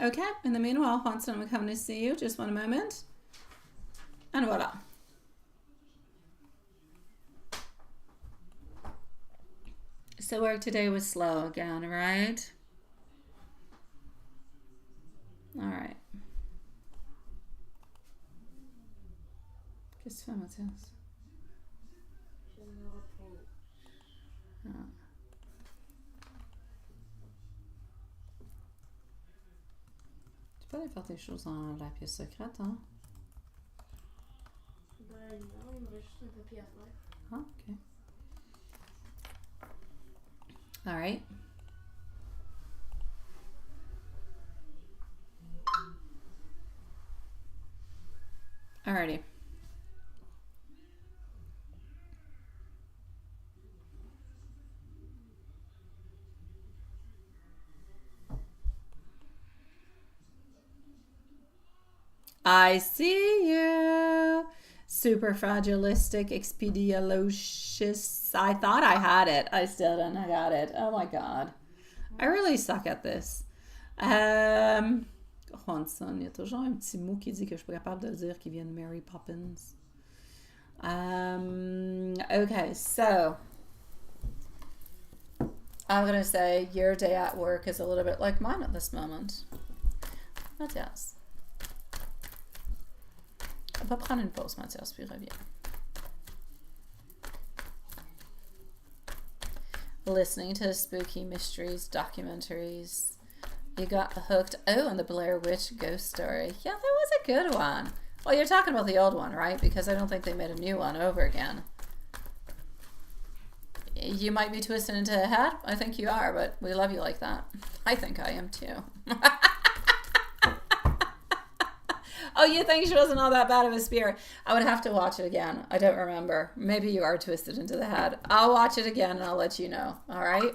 [SPEAKER 1] Okay, in the meanwhile, Juanson, I'm coming to see you. Just 1 moment. And voila. So work today was slow again, right? All right. Qu'est-ce que tu fais, Mathias?
[SPEAKER 2] Je me repose.
[SPEAKER 1] Ah. Tu peux aller faire tes choses dans la pièce secrète, hein?
[SPEAKER 2] Ben non, il me reste juste un papier à faire.
[SPEAKER 1] Ah, ok. All right. Alrighty. I see you. Super fragilistic, expedialocious. I thought I had it. I still don't. I got it. Oh my God. I really suck at this. Hanson, il y a toujours un petit mot qui dit que je suis pas capable de dire qui vient de Mary Poppins. Okay, so I'm going to say your day at work is a little bit like mine at this moment. Mathias. On va prendre une pause, Mathias, puis reviens. Listening to spooky mysteries, documentaries. You got hooked. Oh, and the Blair Witch ghost story. Yeah, that was a good one. Well, you're talking about the old one, right? Because I don't think they made a new one over again. You might be twisted into a hat. I think you are, but we love you like that. I think I am too. Oh, you think she wasn't all that bad of a spirit? I would have to watch it again. I don't remember. Maybe you are twisted into the head. I'll watch it again and I'll let you know. All right?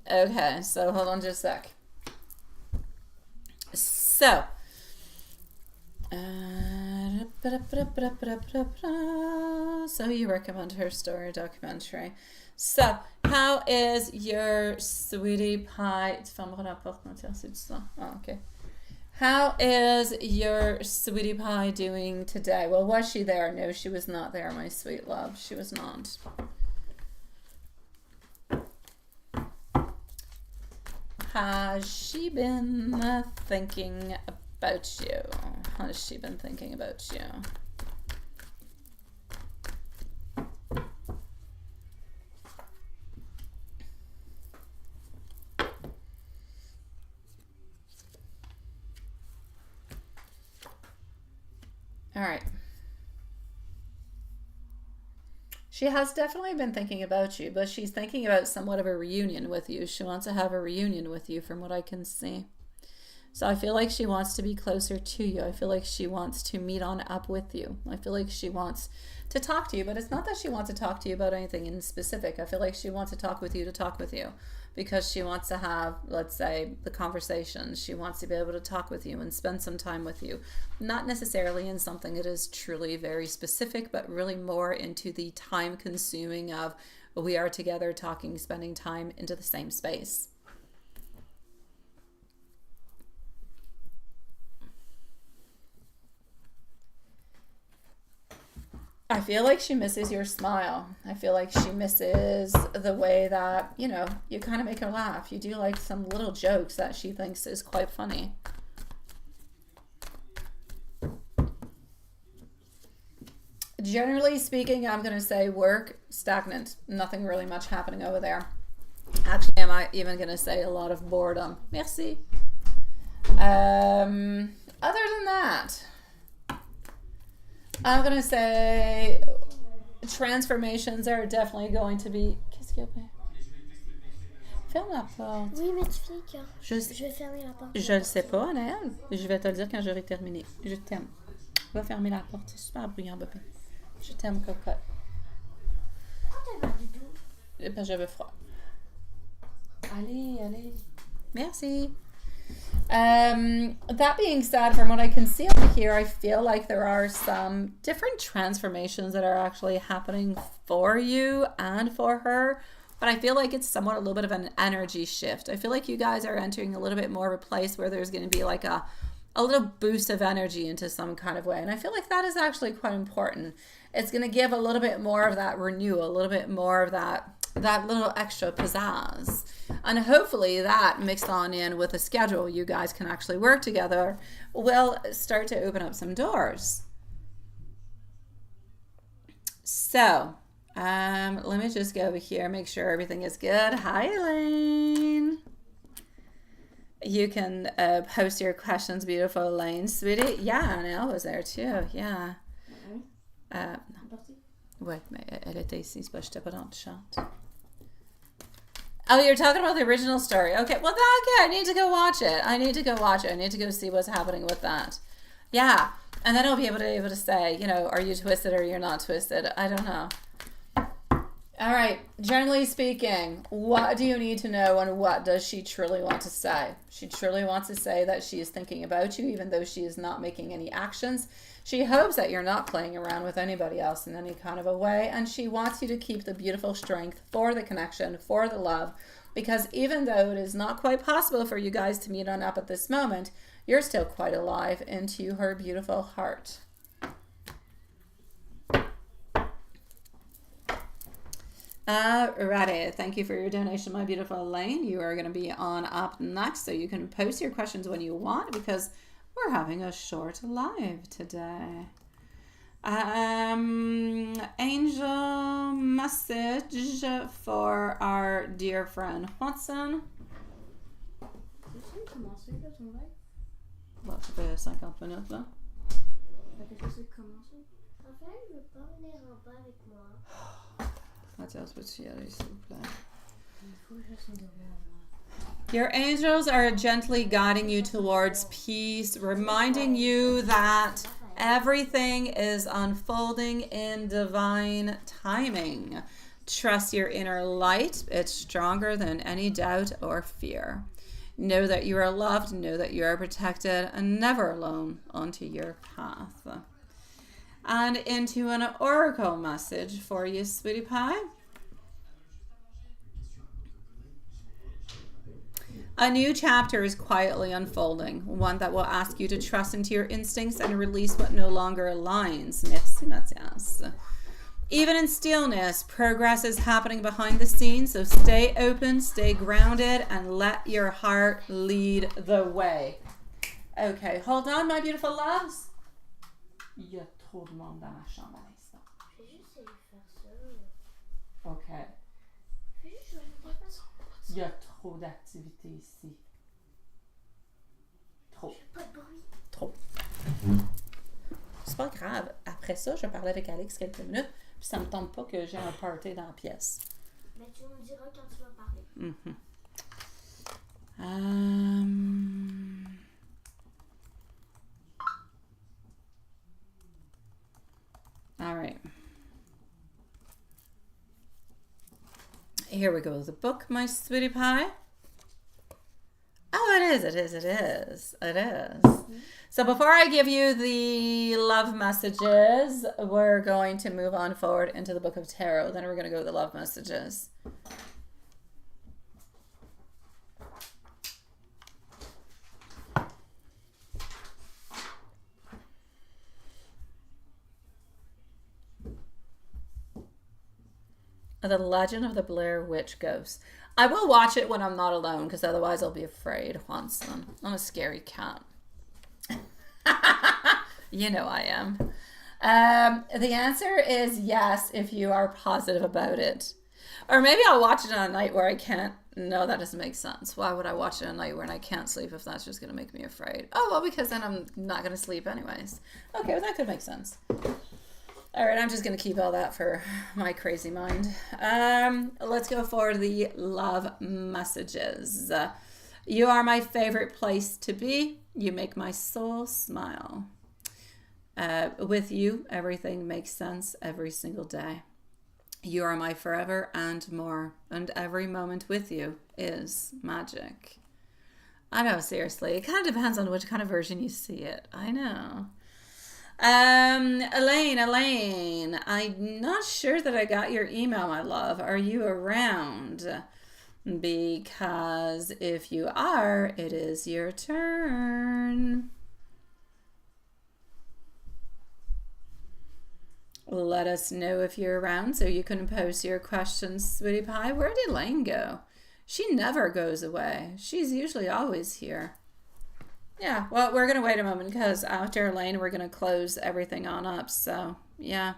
[SPEAKER 1] Okay, so hold on just a sec. So, so you recommend her story documentary. So, how is your sweetie pie? Tu fermeras la porte, Mathias, c'est ça? Oh, okay. How is your sweetie pie doing today? Well, was she there? No, she was not there, my sweet love. She was not. Has she been thinking about you? Has she been thinking about you? All right. She has definitely been thinking about you, but she's thinking about somewhat of a reunion with you. She wants to have a reunion with you from what I can see. So I feel like she wants to be closer to you. I feel like she wants to meet on up with you. I feel like she wants to talk to you, but it's not that she wants to talk to you about anything in specific. I feel like she wants to talk with you because she wants to have, let's say, the conversation. She wants to be able to talk with you and spend some time with you. Not necessarily in something that is truly very specific, but really more into the time consuming of we are together talking, spending time into the same space. I feel like she misses your smile. I feel like she misses the way that, you know, you kind of make her laugh. You do like some little jokes that she thinks is quite funny. Generally speaking, I'm going to say work, stagnant. Nothing really much happening over there. Actually, I'm even going to say a lot of boredom. Merci. Other than that, I'm going to say transformations are definitely going to be... Qu'est-ce qu'il y a? Ferme la porte.
[SPEAKER 2] Oui, mais tu fais que je vais fermer la porte.
[SPEAKER 1] Je le sais pas, Anaël. Je vais te le dire quand j'aurai terminé. Je t'aime. Va fermer la porte. C'est super bruyant, bébé. Je t'aime, cocotte.
[SPEAKER 2] Pourquoi t'as pas du tout?
[SPEAKER 1] Parce que j'avais froid. Allez, allez. Merci. That being said, from what I can see over here, I feel like there are some different transformations that are actually happening for you and for her. But I feel like it's somewhat a little bit of an energy shift. I feel like you guys are entering a little bit more of a place where there's going to be like a little boost of energy into some kind of way. And I feel like that is actually quite important. It's going to give a little bit more of that renewal, a little bit more of that little extra pizzazz. And hopefully that mixed on in with a schedule you guys can actually work together will start to open up some doors. So, let me just go over here, make sure everything is good. Hi, Elaine. You can post your questions, beautiful Elaine. Sweetie, yeah, Annelle was there too, yeah. Ouais, mais elle était ici, c'est parce que j'étais pas dans le chat. Oh, you're talking about the original story. Okay, well, okay, I need to go watch it. I need to go see what's happening with that. Yeah, and then I'll be able to say, you know, are you twisted or you're not twisted? I don't know. All right, generally speaking, what do you need to know and what does she truly want to say? She truly wants to say that she is thinking about you, even though she is not making any actions. She hopes that you're not playing around with anybody else in any kind of a way, and she wants you to keep the beautiful strength for the connection, for the love, because even though it is not quite possible for you guys to meet on up at this moment, you're still quite alive into her beautiful heart. Ready. Thank you for your donation, my beautiful Elaine. You are going to be on up next, so you can post your questions when you want, because we're having a short live today. Angel message for our dear friend Watson. Bon, ça fait 50 minutes là.
[SPEAKER 2] En fait, je veux pas venir en bas avec moi.
[SPEAKER 1] Mathias, peux-tu y aller, s'il vous plaît? Your angels are gently guiding you towards peace, reminding you that everything is unfolding in divine timing. Trust your inner light. It's stronger than any doubt or fear. Know that you are loved, know that you are protected, and never alone onto your path. And into an oracle message for you, sweetie pie. A new chapter is quietly unfolding, one that will ask you to trust into your instincts and release what no longer aligns. Merci, Mathias. Even in stillness, progress is happening behind the scenes, so stay open, stay grounded, and let your heart lead the way. Okay, hold on, my beautiful loves. Il y a trop de monde dans ma chambre à l'instant.
[SPEAKER 2] Je vais juste essayer de faire ça.
[SPEAKER 1] Ok.
[SPEAKER 2] Je vais juste changer de façon.
[SPEAKER 1] Il y a trop d'activités ici. Trop.
[SPEAKER 2] Pas de bruit.
[SPEAKER 1] Trop. C'est pas grave. Après ça, je parlais avec Alex quelques minutes, puis ça me tente pas que j'ai un party dans la pièce.
[SPEAKER 2] Mais tu me diras quand tu vas parler.
[SPEAKER 1] Mm-hmm. All right. Here we go. The book, my sweetie pie. Oh, it is. So before I give you the love messages, we're going to move on forward into the book of tarot. Then we're going to go to the love messages. The Legend of the Blair Witch Ghost. I will watch it when I'm not alone, because otherwise I'll be afraid, Hanson. I'm a scary cat. You know I am. The answer is yes, if you are positive about it. Or maybe I'll watch it on a night where I can't. No, that doesn't make sense. Why would I watch it on a night when I can't sleep if that's just going to make me afraid? Oh, well, because then I'm not going to sleep anyways. Okay, well, that could make sense. All right, I'm just going to keep all that for my crazy mind. Let's go for the love messages. You are my favorite place to be. You make my soul smile. With you, everything makes sense every single day. You are my forever and more, and every moment with you is magic. I know, seriously. It kind of depends on which kind of version you see it. I know. Elaine, I'm not sure that I got your email, my love. Are you around? Because if you are, it is your turn. Let us know if you're around so you can post your questions, sweetie pie. Where did Elaine go? She never goes away. She's usually always here. Yeah, well, we're going to wait a moment because after Elaine, we're going to close everything on up. So, yeah.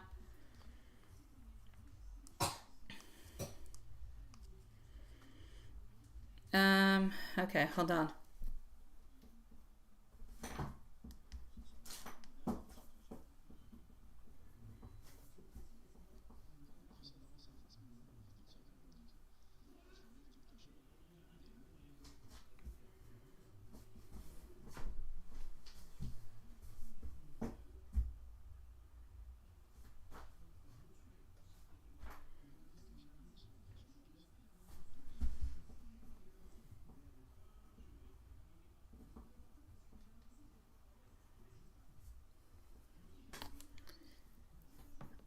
[SPEAKER 1] Okay, hold on.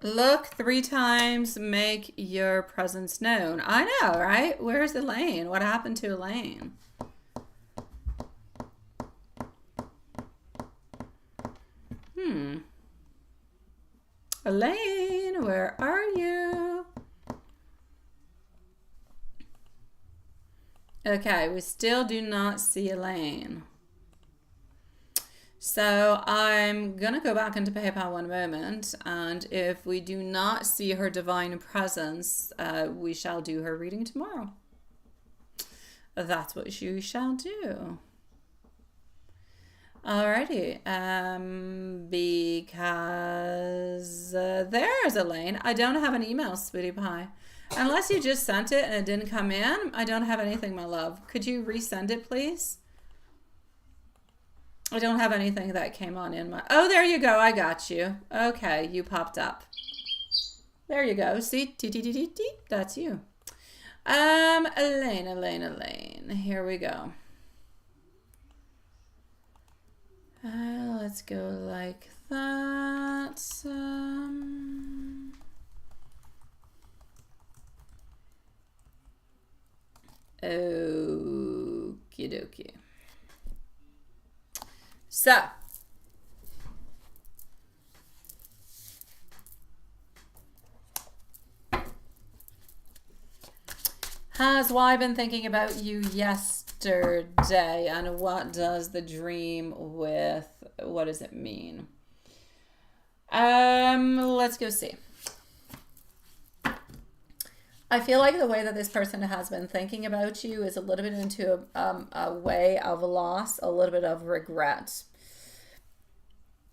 [SPEAKER 1] Look 3 times, make your presence known. I know, right? Where's Elaine? What happened to Elaine? Elaine, where are you? Okay, we still do not see Elaine. So I'm going to go back into PayPal one moment, and if we do not see her divine presence, we shall do her reading tomorrow. That's what you shall do. Alrighty, because there's Elaine. I don't have an email, Sweetie Pie. Unless you just sent it and it didn't come in, I don't have anything, my love. Could you resend it, please? I don't have anything that came on in my... Oh, there you go. I got you. Okay, you popped up. There you go. See? That's you. Elaine. Here we go. Let's go like that. Okie dokie. So, has Y been thinking about you yesterday, and what does the dream with, what does it mean? Let's go see. I feel like the way that this person has been thinking about you is a little bit into a way of loss, a little bit of regret.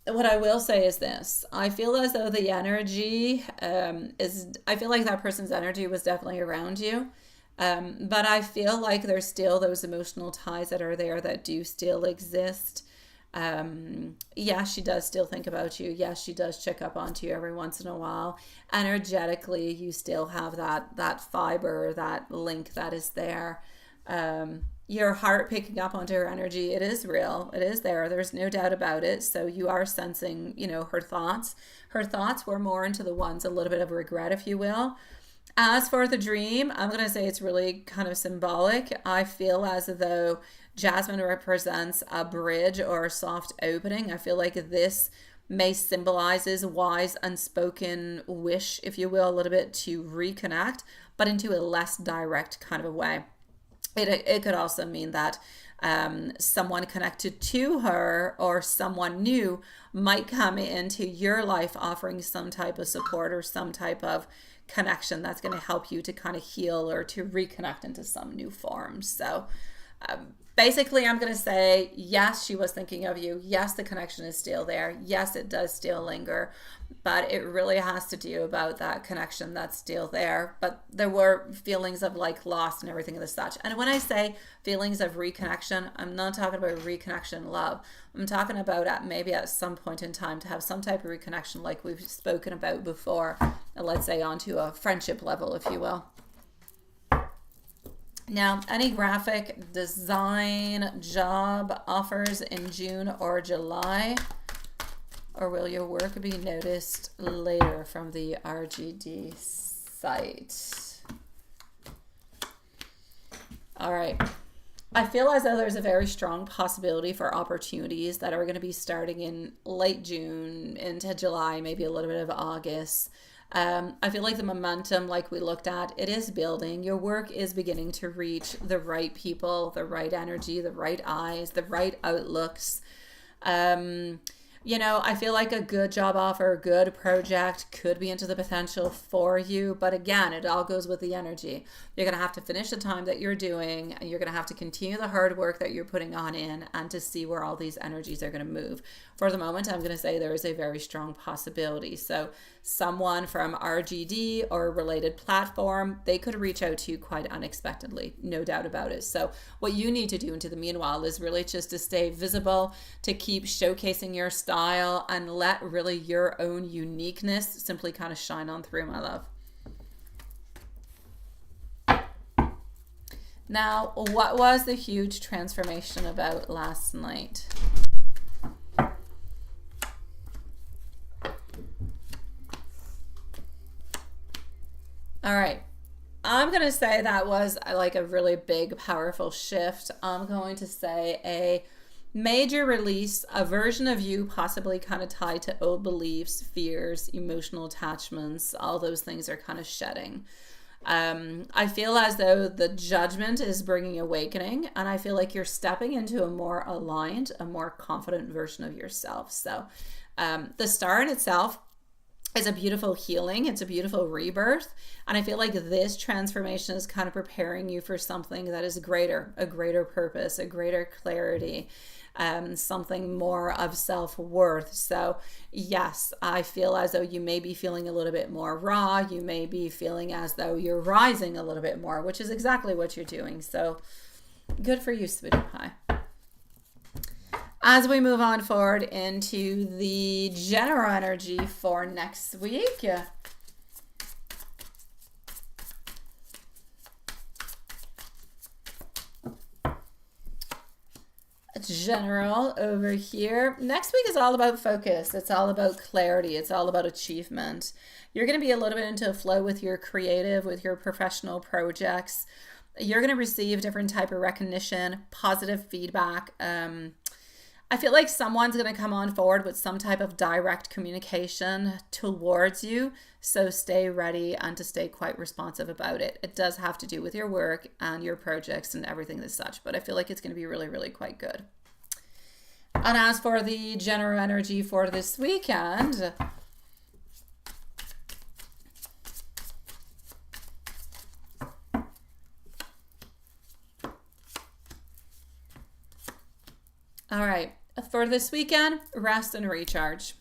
[SPEAKER 1] What I will say is this. I feel as though the energy I feel like that person's energy was definitely around you. But I feel like there's still those emotional ties that are there that do still exist. Yes, she does still think about you. Yes, she does check up onto you every once in a while. Energetically, you still have that fiber, that link that is there. Your heart picking up onto her energy, it is real. It is there. There's no doubt about it. So you are sensing, her thoughts. Her thoughts were more into the ones, a little bit of regret, if you will. As for the dream, I'm going to say it's really kind of symbolic. I feel as though Jasmine represents a bridge or a soft opening. I feel like this may symbolizes Y's unspoken wish, if you will, a little bit to reconnect, but into a less direct kind of a way. It could also mean that someone connected to her or someone new might come into your life offering some type of support or some type of connection that's going to help you to kind of heal or to reconnect into some new form. So basically, I'm going to say, yes, she was thinking of you. Yes, the connection is still there. Yes, it does still linger, but it really has to do about that connection that's still there. But there were feelings of like loss and everything and such. And when I say feelings of reconnection, I'm not talking about reconnection love. I'm talking about maybe at some point in time to have some type of reconnection like we've spoken about before, let's say onto a friendship level, if you will. Now, any graphic design job offers in June or July, or will your work be noticed later from the RGD site? All right. I feel as though there's a very strong possibility for opportunities that are going to be starting in late June into July, maybe a little bit of August. I feel like the momentum, like we looked at, it is building. Your work is beginning to reach the right people, the right energy, the right eyes, the right outlooks. I feel like a good job offer, a good project could be into the potential for you. But again, it all goes with the energy. You're going to have to finish the time that you're doing, and you're going to have to continue the hard work that you're putting on in and to see where all these energies are going to move. For the moment, I'm going to say there is a very strong possibility. So someone from RGD or a related platform, they could reach out to you quite unexpectedly, no doubt about it. So what you need to do into the meanwhile is really just to stay visible, to keep showcasing your style, and let really your own uniqueness simply kind of shine on through, my love. Now, what was the huge transformation about last night? All right. I'm going to say that was like a really big, powerful shift. I'm going to say a major release, a version of you possibly kind of tied to old beliefs, fears, emotional attachments, all those things are kind of shedding. I feel as though the judgment is bringing awakening, and I feel like you're stepping into a more aligned, a more confident version of yourself. So the star in itself is a beautiful healing. It's a beautiful rebirth. And I feel like this transformation is kind of preparing you for something that is greater, a greater purpose, a greater clarity, something more of self-worth. So yes, I feel as though you may be feeling a little bit more raw. You may be feeling as though you're rising a little bit more, which is exactly what you're doing. So good for you, sweetie pie. As we move on forward into the general energy for next week. General over here. Next week is all about focus. It's all about clarity. It's all about achievement. You're going to be a little bit into a flow with your creative, with your professional projects. You're going to receive different type of recognition, positive feedback. I feel like someone's going to come on forward with some type of direct communication towards you. So stay ready and to stay quite responsive about it. It does have to do with your work and your projects and everything as such, but I feel like it's going to be really, really quite good. And as for the general energy for this weekend, all right, for this weekend, rest and recharge.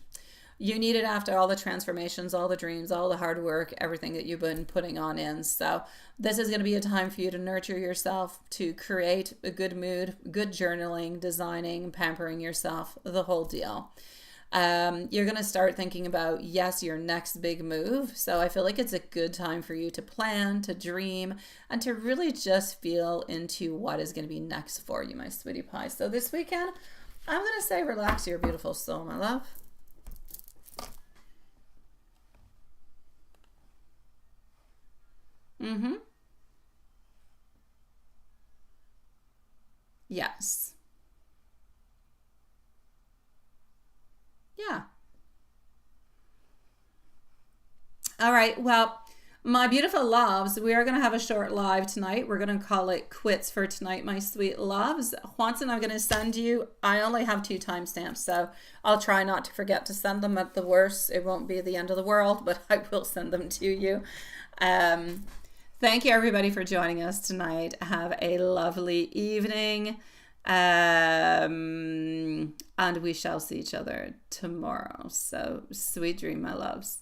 [SPEAKER 1] You need it after all the transformations, all the dreams, all the hard work, everything that you've been putting on in. So this is going to be a time for you to nurture yourself, to create a good mood, good journaling, designing, pampering yourself, the whole deal. You're going to start thinking about, yes, your next big move. So I feel like it's a good time for you to plan, to dream, and to really just feel into what is going to be next for you, my sweetie pie. So this weekend, I'm going to say relax your beautiful soul, my love. Yes. Yeah. All right. Well, my beautiful loves, we are going to have a short live tonight. We're going to call it quits for tonight, my sweet loves. Juanson, I'm going to send you, I only have 2 timestamps, so I'll try not to forget to send them. At the worst, it won't be the end of the world, but I will send them to you. Thank you, everybody, for joining us tonight. Have a lovely evening. And we shall see each other tomorrow. So sweet dream, my loves.